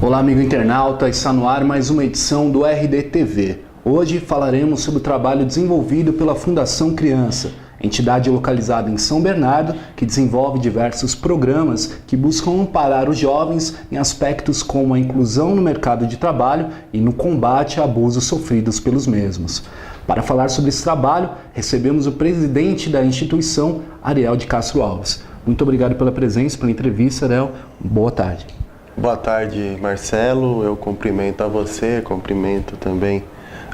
Olá, amigo internauta, está no ar mais uma edição do RDTV. Hoje falaremos sobre o trabalho desenvolvido pela Fundação Criança, entidade localizada em São Bernardo, que desenvolve diversos programas que buscam amparar os jovens em aspectos como a inclusão no mercado de trabalho e no combate a abusos sofridos pelos mesmos. Para falar sobre esse trabalho, recebemos o presidente da instituição, Ariel de Castro Alves. Muito obrigado pela presença, pela entrevista, Ariel. Boa tarde. Boa tarde, Marcelo. Eu cumprimento a você, cumprimento também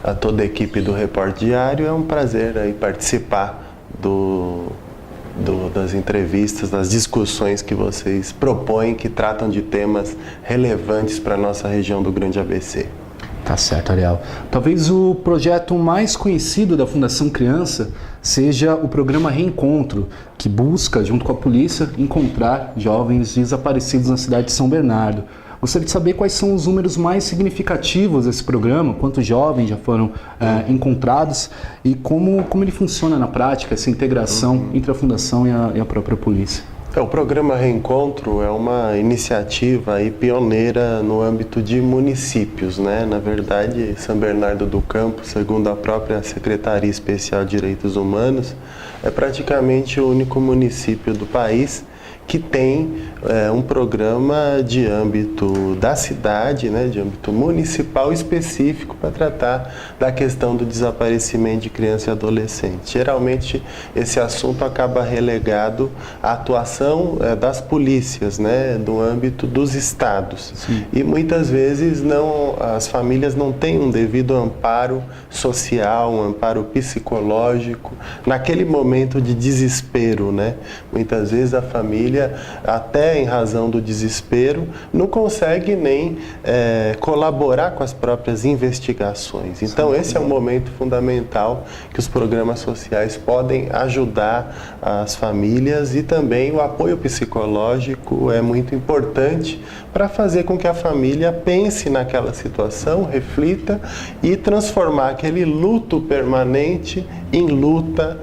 a toda a equipe do Repórter Diário. É um prazer aí participar das entrevistas, das discussões que vocês propõem, que tratam de temas relevantes para a nossa região do Grande ABC. Tá certo, Ariel. Talvez o projeto mais conhecido da Fundação Criança seja o programa Reencontro, que busca, junto com a polícia, encontrar jovens desaparecidos na cidade de São Bernardo. Gostaria de saber quais são os números mais significativos desse programa, quantos jovens já foram encontrados e como ele funciona na prática, essa integração entre a Fundação e a própria polícia. O programa Reencontro é uma iniciativa aí pioneira no âmbito de municípios, né? Na verdade, São Bernardo do Campo, segundo a própria Secretaria Especial de Direitos Humanos, é praticamente o único município do país que tem um programa de âmbito da cidade, né, de âmbito municipal específico para tratar da questão do desaparecimento de criança e adolescente. Geralmente esse assunto acaba relegado à atuação das polícias, né, no âmbito dos estados. Sim. E muitas vezes as famílias não têm um devido amparo social, um amparo psicológico naquele momento de desespero, né? Muitas vezes a família, até em razão do desespero, não consegue nem colaborar com as próprias investigações. Então, esse é um momento fundamental que os programas sociais podem ajudar as famílias, e também o apoio psicológico é muito importante para fazer com que a família pense naquela situação, reflita e transformar aquele luto permanente em luta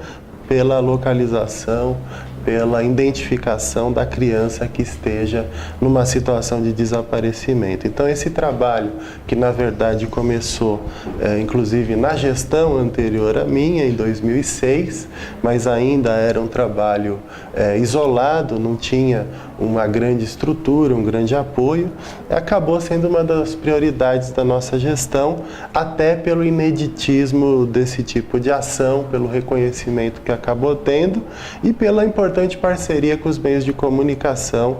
pela localização, pela identificação da criança que esteja numa situação de desaparecimento. Então, esse trabalho, que na verdade começou inclusive na gestão anterior à minha, em 2006, mas ainda era um trabalho isolado, não tinha uma grande estrutura, um grande apoio, acabou sendo uma das prioridades da nossa gestão, até pelo ineditismo desse tipo de ação, pelo reconhecimento que acabou tendo e pela importante parceria com os meios de comunicação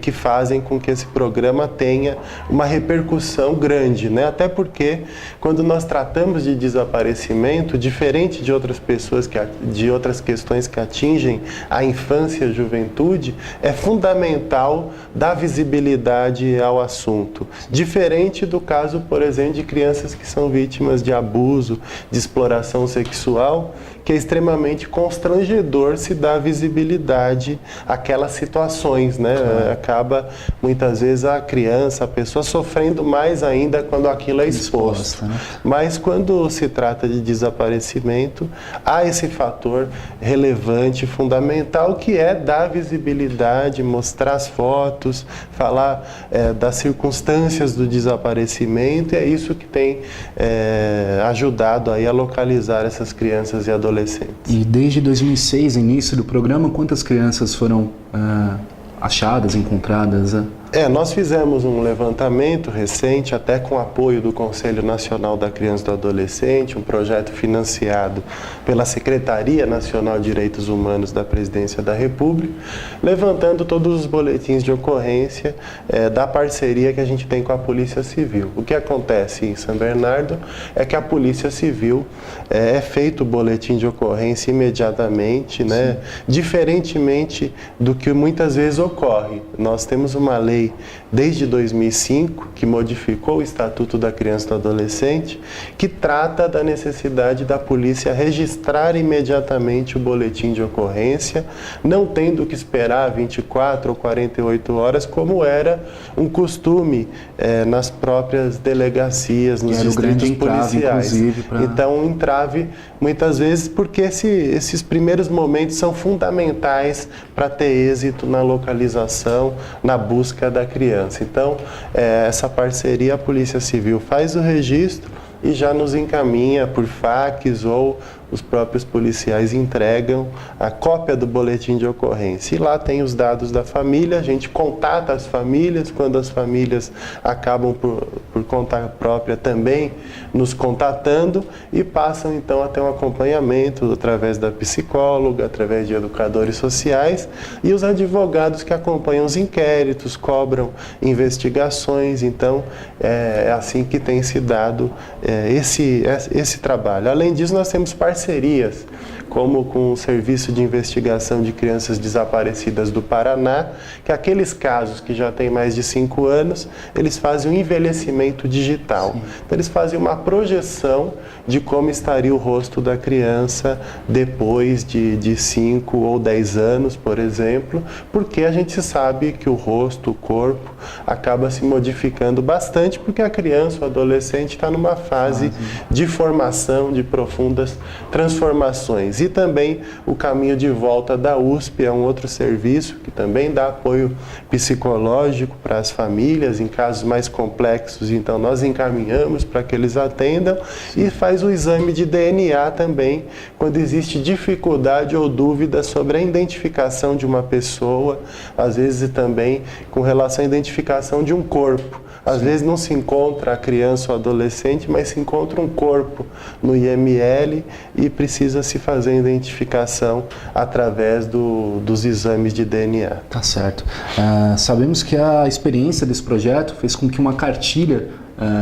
que fazem com que esse programa tenha uma repercussão grande, né? Até porque quando nós tratamos de desaparecimento, diferente de outras pessoas, de outras questões que atingem a infância e a juventude, é fundamental dar visibilidade ao assunto. Diferente do caso, por exemplo, de crianças que são vítimas de abuso, de exploração sexual, que é extremamente constrangedor se dar visibilidade àquelas situações, né? Claro. Acaba, muitas vezes, a criança, a pessoa sofrendo mais ainda quando aquilo é exposto. Né? Mas quando se trata de desaparecimento, há esse fator relevante, fundamental, que é dar visibilidade, mostrar as fotos, falar das circunstâncias do desaparecimento, e é isso que tem ajudado aí a localizar essas crianças e adolescentes. E desde 2006, início do programa, quantas crianças foram achadas, encontradas? Nós fizemos um levantamento recente, até com apoio do Conselho Nacional da Criança e do Adolescente, um projeto financiado pela Secretaria Nacional de Direitos Humanos da Presidência da República, levantando todos os boletins de ocorrência da parceria que a gente tem com a Polícia Civil. O que acontece em São Bernardo é que a Polícia Civil é feito o boletim de ocorrência imediatamente, né? Diferentemente do que muitas vezes ocorre. Nós temos uma lei desde 2005, que modificou o Estatuto da Criança e do Adolescente, que trata da necessidade da polícia registrar imediatamente o boletim de ocorrência, não tendo que esperar 24 ou 48 horas, como era um costume nas próprias delegacias, nos distritos policiais. Então, um entrave, muitas vezes, porque esses primeiros momentos são fundamentais para ter êxito na localização, na busca da criança. Então, essa parceria, a Polícia Civil faz o registro e já nos encaminha por fax ou os próprios policiais entregam a cópia do boletim de ocorrência. E lá tem os dados da família, a gente contata as famílias, quando as famílias acabam por conta própria também nos contatando e passam então a ter um acompanhamento através da psicóloga, através de educadores sociais e os advogados que acompanham os inquéritos, cobram investigações. Então é assim que tem se dado esse trabalho. Além disso, nós temos parcerias, como com o Serviço de Investigação de Crianças Desaparecidas do Paraná, que aqueles casos que já têm mais de 5 anos, eles fazem um envelhecimento digital. Sim. Então, eles fazem uma projeção de como estaria o rosto da criança depois de 5 ou 10 anos, por exemplo, porque a gente sabe que o rosto, o corpo, acaba se modificando bastante, porque a criança, o adolescente, está numa fase de formação, de profundas transformações. E também o caminho de volta da USP é um outro serviço que também dá apoio psicológico para as famílias em casos mais complexos. Então nós encaminhamos para que eles atendam e faz o exame de DNA também quando existe dificuldade ou dúvida sobre a identificação de uma pessoa, às vezes também com relação à identificação de um corpo. Às vezes não se encontra a criança ou adolescente, mas se encontra um corpo no IML e precisa se fazer a identificação através dos exames de DNA. Tá certo. Sabemos que a experiência desse projeto fez com que uma cartilha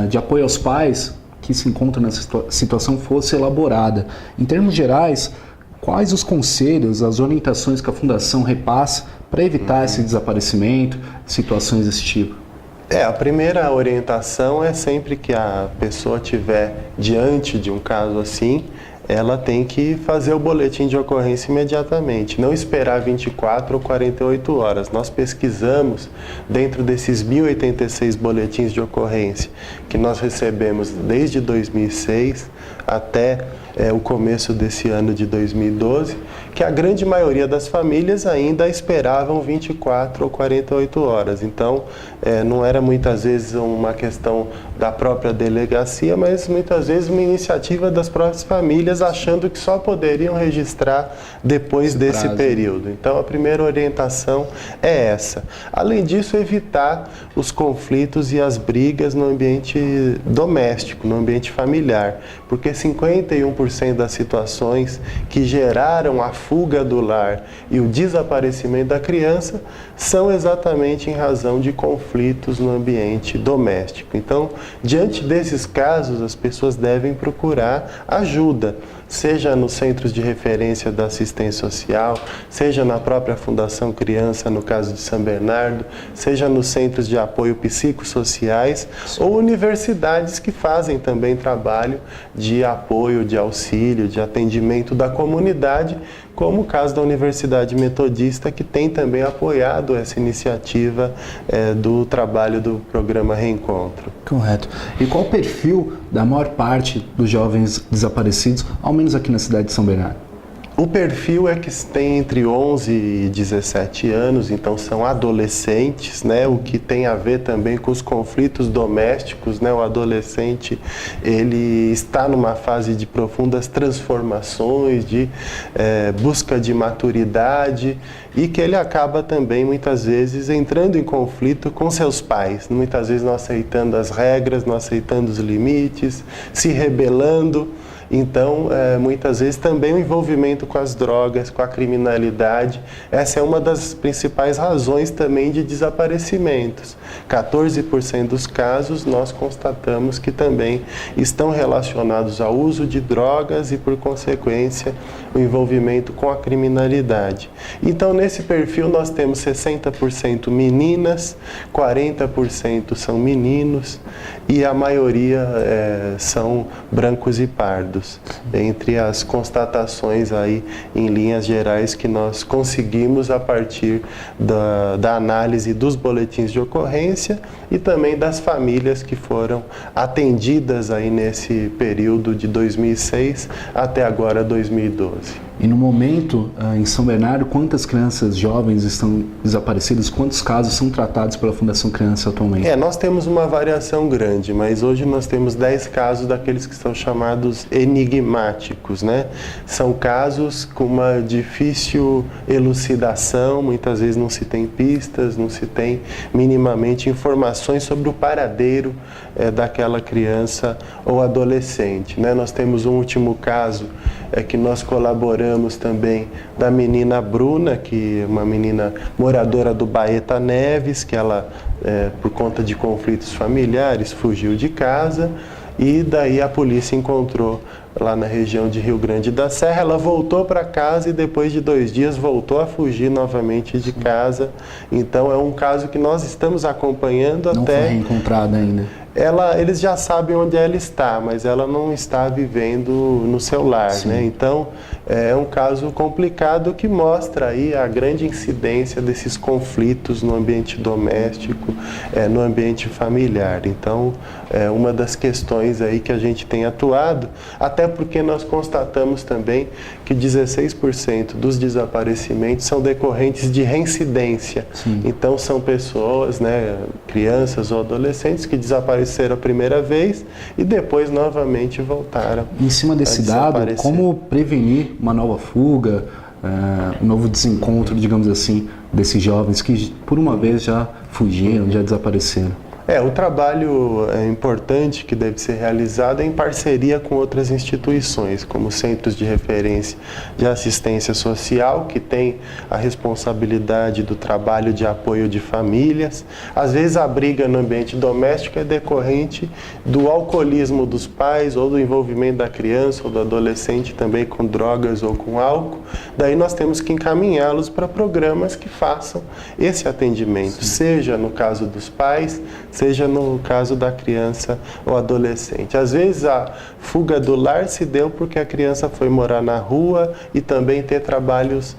de apoio aos pais que se encontram nessa situação fosse elaborada. Em termos gerais, quais os conselhos, as orientações que a Fundação repassa para evitar esse desaparecimento, situações desse tipo? A primeira orientação é sempre que a pessoa estiver diante de um caso assim, ela tem que fazer o boletim de ocorrência imediatamente, não esperar 24 ou 48 horas. Nós pesquisamos dentro desses 1.086 boletins de ocorrência que nós recebemos desde 2006 até o começo desse ano de 2012, que a grande maioria das famílias ainda esperavam 24 ou 48 horas. Então, não era muitas vezes uma questão da própria delegacia, mas muitas vezes uma iniciativa das próprias famílias, achando que só poderiam registrar depois desse período. Então, a primeira orientação é essa. Além disso, evitar os conflitos e as brigas no ambiente doméstico, no ambiente familiar, porque 51% das situações que geraram a fuga do lar e o desaparecimento da criança são exatamente em razão de conflitos no ambiente doméstico. Então, diante desses casos, as pessoas devem procurar ajuda, seja nos centros de referência da assistência social, seja na própria Fundação Criança, no caso de São Bernardo, seja nos centros de apoio psicossociais ou universidades que fazem também trabalho de apoio, de auxílio, de atendimento da comunidade, como o caso da Universidade Metodista, que tem também apoiado essa iniciativa do trabalho do programa Reencontro. Correto. E qual o perfil da maior parte dos jovens desaparecidos, ao menos aqui na cidade de São Bernardo? O perfil é que tem entre 11 e 17 anos, então são adolescentes, né? O que tem a ver também com os conflitos domésticos, né? O adolescente, ele está numa fase de profundas transformações, de busca de maturidade e que ele acaba também, muitas vezes, entrando em conflito com seus pais, muitas vezes não aceitando as regras, não aceitando os limites, se rebelando. Então, muitas vezes também o envolvimento com as drogas, com a criminalidade, essa é uma das principais razões também de desaparecimentos. 14% dos casos nós constatamos que também estão relacionados ao uso de drogas e, por consequência, o envolvimento com a criminalidade. Então, nesse perfil nós temos 60% meninas, 40% são meninos e a maioria são brancos e pardos. desaparecidos. Entre as constatações aí, em linhas gerais, que nós conseguimos a partir da análise dos boletins de ocorrência e também das famílias que foram atendidas aí nesse período de 2006 até agora 2012. E no momento, em São Bernardo, quantas crianças jovens estão desaparecidas? Quantos casos são tratados pela Fundação Criança atualmente? Nós temos uma variação grande, mas hoje nós temos 10 casos daqueles que são chamados enigmáticos, né? São casos com uma difícil elucidação, muitas vezes não se tem pistas, não se tem minimamente informações sobre o paradeiro daquela criança ou adolescente, né? Nós temos um último caso que nós colaboramos também da menina Bruna, que é uma menina moradora do Baeta Neves, que ela, por conta de conflitos familiares, fugiu de casa e daí a polícia encontrou lá na região de Rio Grande da Serra. Ela voltou para casa e depois de 2 dias voltou a fugir novamente de casa. Então é um caso que nós estamos acompanhando. Não até... foi reencontrada ainda. Eles já sabem onde ela está, mas ela não está vivendo no seu lar, né? Então, é um caso complicado que mostra aí a grande incidência desses conflitos no ambiente doméstico, no ambiente familiar. Então, é uma das questões aí que a gente tem atuado, até porque nós constatamos também que 16% dos desaparecimentos são decorrentes de reincidência. Sim. Então, são pessoas, né, crianças ou adolescentes que desapareceram a primeira vez e depois novamente voltaram. Em cima desse dado, como prevenir uma nova fuga, um novo desencontro, digamos assim, desses jovens que por uma vez já fugiram, já desapareceram? O trabalho importante que deve ser realizado é em parceria com outras instituições, como centros de referência de assistência social, que tem a responsabilidade do trabalho de apoio de famílias. Às vezes a briga no ambiente doméstico é decorrente do alcoolismo dos pais ou do envolvimento da criança ou do adolescente também com drogas ou com álcool. Daí nós temos que encaminhá-los para programas que façam esse atendimento, seja no caso dos pais, seja no caso da criança ou adolescente. Às vezes a fuga do lar se deu porque a criança foi morar na rua e também ter trabalhos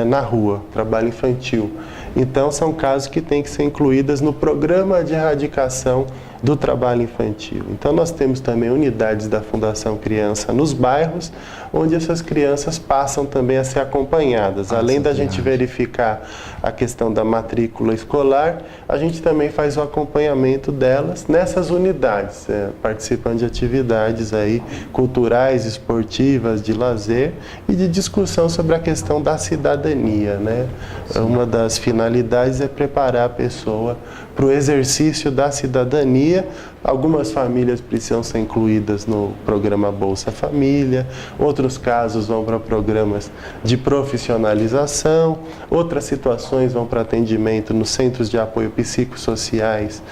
na rua, trabalho infantil. Então são casos que têm que ser incluídos no programa de erradicação do trabalho infantil. Então nós temos também unidades da Fundação Criança nos bairros, onde essas crianças passam também a ser acompanhadas. Além da gente verificar a questão da matrícula escolar, a gente também faz o acompanhamento delas nessas unidades, participando de atividades aí culturais, esportivas, de lazer e de discussão sobre a questão da cidadania, né? Uma das finalidades é preparar a pessoa para o exercício da cidadania. Algumas famílias precisam ser incluídas no programa Bolsa Família, outros casos vão para programas de profissionalização, outras situações vão para atendimento nos centros de apoio psicossociais,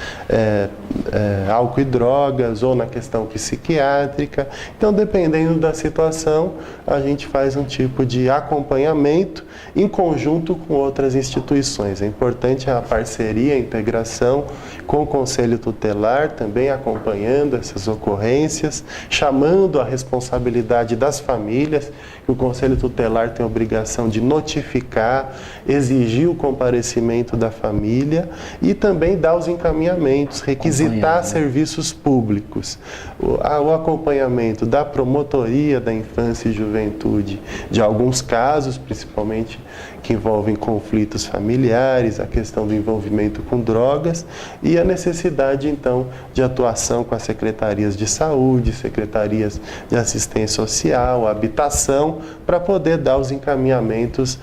álcool e drogas, ou na questão psiquiátrica. Então, dependendo da situação, a gente faz um tipo de acompanhamento em conjunto com outras instituições. É importante a parceria, a integração com o Conselho Tutelar, também acompanhando essas ocorrências, chamando a responsabilidade das famílias, que o Conselho Tutelar tem a obrigação de notificar, exigir o comparecimento da família e também dar os encaminhamentos, requisitar serviços públicos. O acompanhamento da promotoria da infância e juventude, de alguns casos, principalmente que envolvem conflitos familiares, a questão do envolvimento com drogas e a necessidade, então, de atuação com as secretarias de saúde, secretarias de assistência social, habitação, para poder dar os encaminhamentos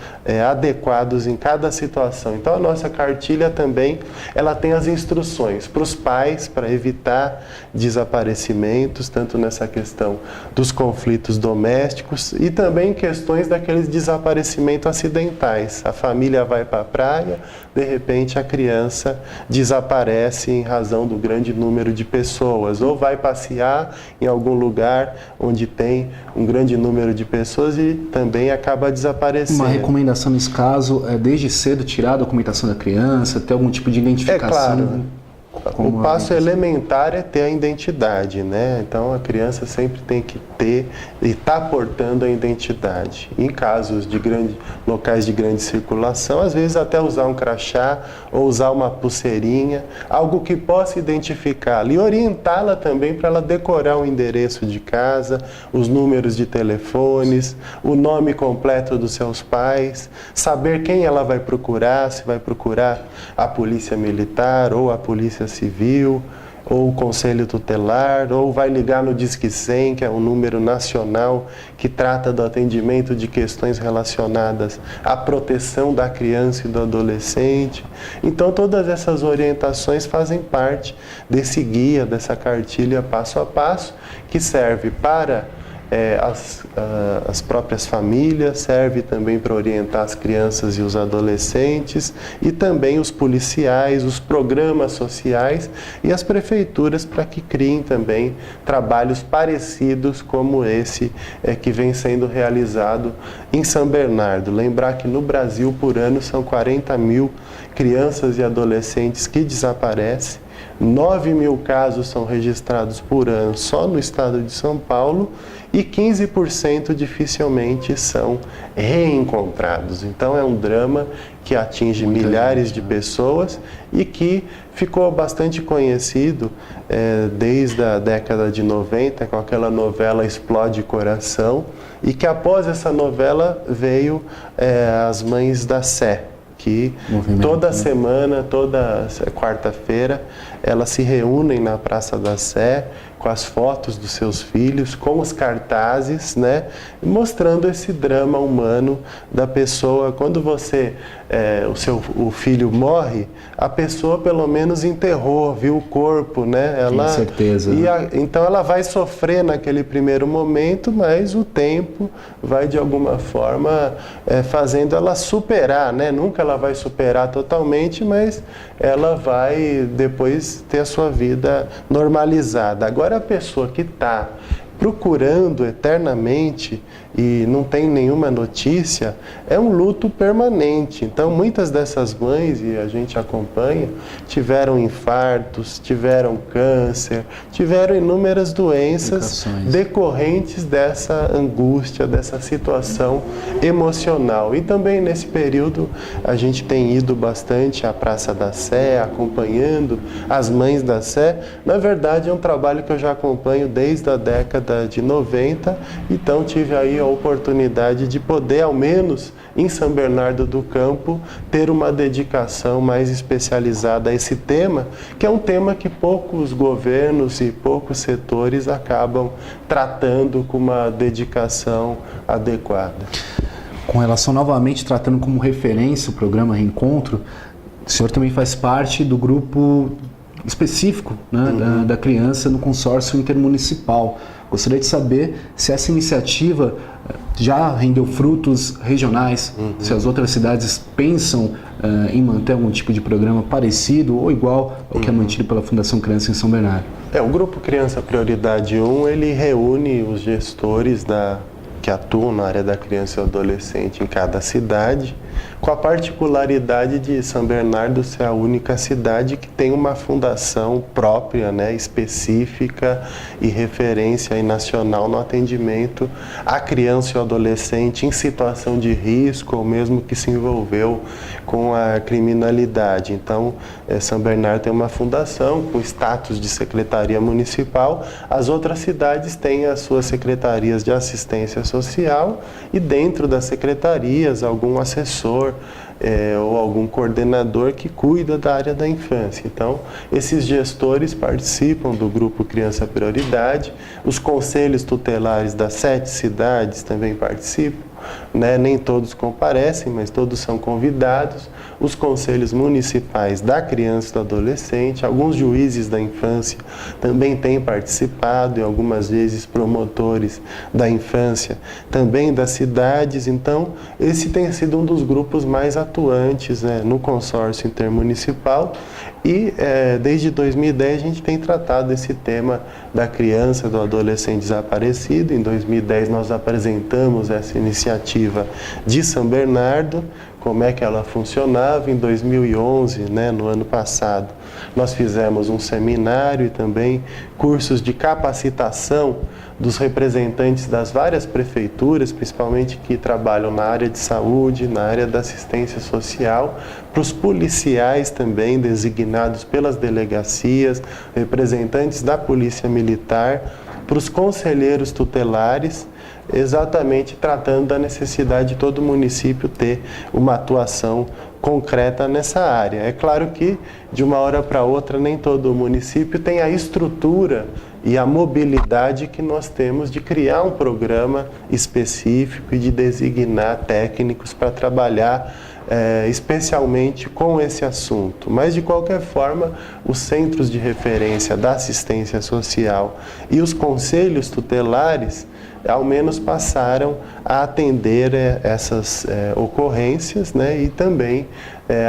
adequados em cada situação. Então, a nossa cartilha também, ela tem as instruções para os pais, para evitar desaparecimentos, tanto nessa questão dos conflitos domésticos e também questões daqueles desaparecimentos acidentais. A família vai para a praia, de repente a criança desaparece em razão do grande número de pessoas, ou vai passear em algum lugar onde tem um grande número de pessoas e também acaba desaparecendo. Uma recomendação nesse caso é desde cedo tirar a documentação da criança, ter algum tipo de identificação? É claro. O passo elementar é ter a identidade, né? Então a criança sempre tem que ter e estar portando a identidade. Em casos de locais de grande circulação, às vezes até usar um crachá ou usar uma pulseirinha, algo que possa identificá-la e orientá-la também para ela decorar o endereço de casa, os números de telefones, o nome completo dos seus pais, saber quem ela vai procurar, se vai procurar a polícia militar ou a polícia civil, ou o conselho tutelar, ou vai ligar no Disque 100, que é um número nacional que trata do atendimento de questões relacionadas à proteção da criança e do adolescente. Então todas essas orientações fazem parte desse guia, dessa cartilha passo a passo, que serve para as próprias famílias, serve também para orientar as crianças e os adolescentes e também os policiais, os programas sociais e as prefeituras para que criem também trabalhos parecidos como esse que vem sendo realizado em São Bernardo. Lembrar que no Brasil por ano são 40 mil crianças e adolescentes que desaparecem, 9 mil casos são registrados por ano só no estado de São Paulo e 15% dificilmente são reencontrados. Então é um drama que atinge milhares de pessoas e que ficou bastante conhecido desde a década de 90, com aquela novela Explode Coração, e que após essa novela veio As Mães da Sé, que toda semana, toda quarta-feira, elas se reúnem na Praça da Sé com as fotos dos seus filhos, com os cartazes, né, mostrando esse drama humano da pessoa. Quando o filho morre, a pessoa pelo menos enterrou, viu o corpo, né? Com certeza. Então ela vai sofrer naquele primeiro momento, mas o tempo vai de alguma forma fazendo ela superar, né? Nunca ela vai superar totalmente, mas ela vai depois ter a sua vida normalizada. Agora a pessoa que está procurando eternamente e não tem nenhuma notícia, é um luto permanente. Então muitas dessas mães, e a gente acompanha, tiveram infartos, tiveram câncer, tiveram inúmeras doenças decorrentes dessa angústia, dessa situação emocional. E também nesse período a gente tem ido bastante à Praça da Sé, acompanhando as Mães da Sé. Na verdade é um trabalho que eu já acompanho desde a década de 90, então tive aí a oportunidade de poder, ao menos em São Bernardo do Campo, ter uma dedicação mais especializada a esse tema, que é um tema que poucos governos e poucos setores acabam tratando com uma dedicação adequada. Com relação, novamente, tratando como referência o programa Reencontro, o senhor também faz parte do grupo específico, né, da criança no consórcio intermunicipal. Gostaria de saber se essa iniciativa já rendeu frutos regionais, se as outras cidades pensam em manter algum tipo de programa parecido ou igual ao que é mantido pela Fundação Criança em São Bernardo. O Grupo Criança Prioridade 1, ele reúne os gestores que atuam na área da criança e adolescente em cada cidade, com a particularidade de São Bernardo ser a única cidade que tem uma fundação própria, né, específica e referência aí nacional no atendimento à criança e ao adolescente em situação de risco ou mesmo que se envolveu com a criminalidade. Então, São Bernardo tem uma fundação com status de secretaria municipal. As outras cidades têm as suas secretarias de assistência social e dentro das secretarias algum assessor ou algum coordenador que cuida da área da infância. Então, esses gestores participam do Grupo Criança Prioridade, os conselhos tutelares das 7 cidades também participam, né? Nem todos comparecem, mas todos são convidados. Os conselhos municipais da criança e do adolescente, alguns juízes da infância também têm participado e algumas vezes promotores da infância também das cidades. Então, esse tem sido um dos grupos mais atuantes, né, no consórcio intermunicipal e desde 2010 a gente tem tratado esse tema da criança e do adolescente desaparecido. Em 2010 nós apresentamos essa iniciativa de São Bernardo como é que ela funcionava. Em 2011, né, no ano passado, nós fizemos um seminário e também cursos de capacitação dos representantes das várias prefeituras, principalmente que trabalham na área de saúde, na área da assistência social, para os policiais também designados pelas delegacias, representantes da Polícia Militar, para os conselheiros tutelares, exatamente tratando da necessidade de todo município ter uma atuação concreta nessa área. É claro que, de uma hora para outra, nem todo município tem a estrutura e a mobilidade que nós temos de criar um programa específico e de designar técnicos para trabalhar especialmente com esse assunto. Mas, de qualquer forma, os centros de referência da assistência social e os conselhos tutelares, ao menos passaram a atender essas ocorrências, né, e também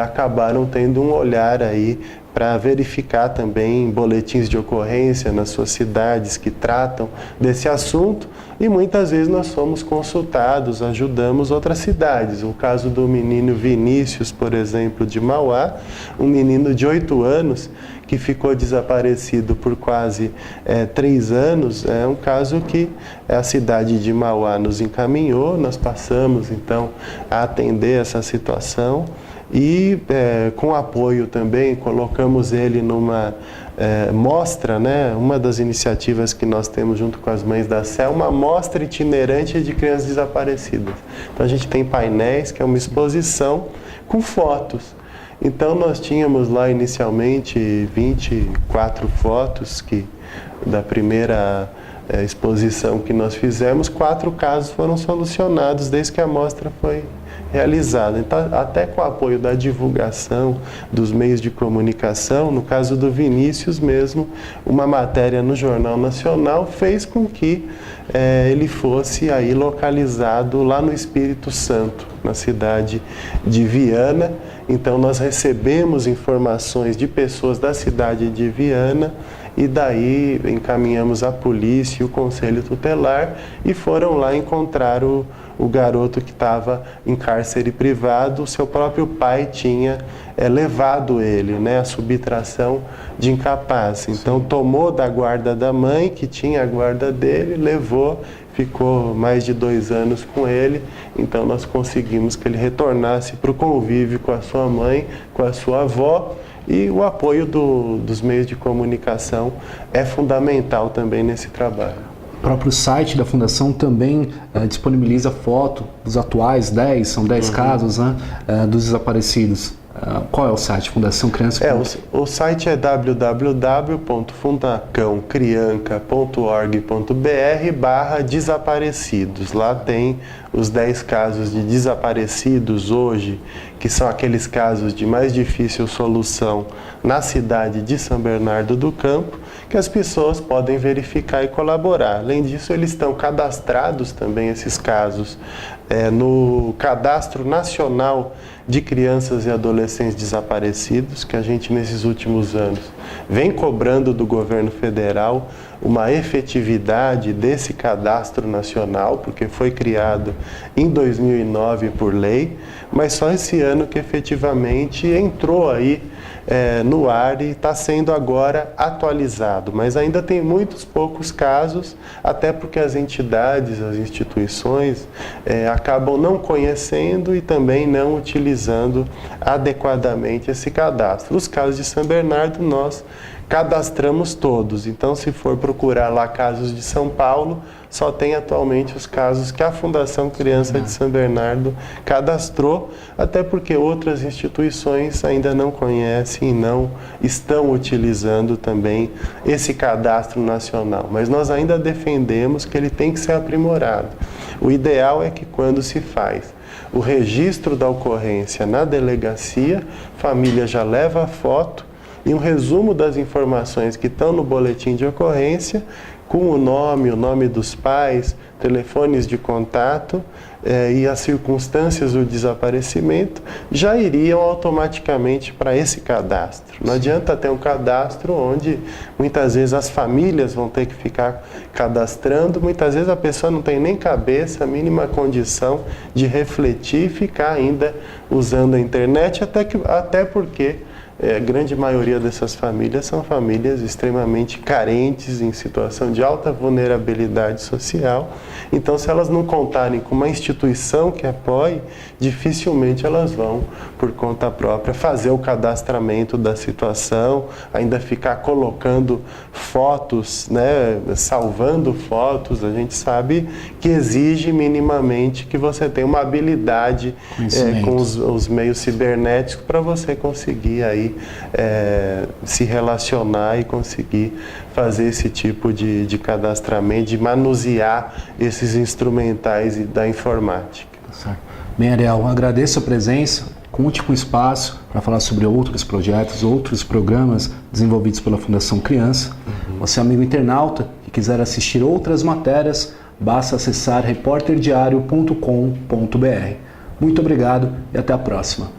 acabaram tendo um olhar aí para verificar também boletins de ocorrência nas suas cidades que tratam desse assunto, e muitas vezes nós somos consultados, ajudamos outras cidades. O caso do menino Vinícius, por exemplo, de Mauá, um menino de 8 anos que ficou desaparecido por quase 3 anos, é um caso que a cidade de Mauá nos encaminhou, nós passamos então a atender essa situação. E com apoio também, colocamos ele numa mostra, né? Uma das iniciativas que nós temos junto com as Mães da Sé, uma mostra itinerante de crianças desaparecidas. Então a gente tem painéis, que é uma exposição com fotos. Então nós tínhamos lá inicialmente 24 fotos da primeira exposição que nós fizemos, 4 casos foram solucionados desde que a mostra foi realizada. Então, até com o apoio da divulgação dos meios de comunicação, no caso do Vinícius mesmo, uma matéria no Jornal Nacional fez com que ele fosse aí localizado lá no Espírito Santo, na cidade de Viana. Então nós recebemos informações de pessoas da cidade de Viana e daí encaminhamos a polícia e o conselho tutelar e foram lá encontrar o garoto que estava em cárcere privado. O seu próprio pai tinha levado ele, né, a subtração de incapaz. Então tomou da guarda da mãe, que tinha a guarda dele, levou, ficou mais de 2 anos com ele. Então nós conseguimos que ele retornasse para o convívio com a sua mãe, com a sua avó. E o apoio dos meios de comunicação é fundamental também nesse trabalho. O próprio site da Fundação também disponibiliza foto dos atuais 10, são 10 casos, né, dos desaparecidos. Qual é o site? Fundação Criança? O site é www.fundacãocrianca.org.br/desaparecidos. Lá tem os 10 casos de desaparecidos hoje, que são aqueles casos de mais difícil solução na cidade de São Bernardo do Campo, que as pessoas podem verificar e colaborar. Além disso, eles estão cadastrados também, esses casos, no Cadastro Nacional de Crianças e Adolescentes Desaparecidos, que a gente, nesses últimos anos, vem cobrando do governo federal uma efetividade desse cadastro nacional, porque foi criado em 2009 por lei, mas só esse ano que efetivamente entrou aí no ar e está sendo agora atualizado. Mas ainda tem muitos poucos casos, até porque as entidades, as instituições acabam não conhecendo e também não utilizando adequadamente esse cadastro. Os casos de São Bernardo nós cadastramos todos, então se for procurar lá casos de São Paulo, só tem atualmente os casos que a Fundação Criança de São Bernardo cadastrou, até porque outras instituições ainda não conhecem e não estão utilizando também esse cadastro nacional. Mas nós ainda defendemos que ele tem que ser aprimorado. O ideal é que quando se faz o registro da ocorrência na delegacia, a família já leva a foto e um resumo das informações que estão no boletim de ocorrência, com o nome dos pais, telefones de contato e as circunstâncias do desaparecimento, já iriam automaticamente para esse cadastro. Não adianta ter um cadastro onde muitas vezes as famílias vão ter que ficar cadastrando, muitas vezes a pessoa não tem nem cabeça, a mínima condição de refletir e ficar ainda usando a internet, até porque a grande maioria dessas famílias são famílias extremamente carentes, em situação de alta vulnerabilidade social. Então, se elas não contarem com uma instituição que apoie, dificilmente elas vão, por conta própria, fazer o cadastramento da situação, ainda ficar colocando fotos, né, salvando fotos. A gente sabe que exige minimamente que você tenha uma habilidade com os meios cibernéticos para você conseguir aí se relacionar e conseguir fazer esse tipo de cadastramento, de manusear esses instrumentais da informática. Certo. Bem, Ariel, agradeço a presença, conte com espaço para falar sobre outros projetos, outros programas desenvolvidos pela Fundação Criança. Você, amigo internauta, que quiser assistir outras matérias, basta acessar reporterdiario.com.br. Muito obrigado e até a próxima.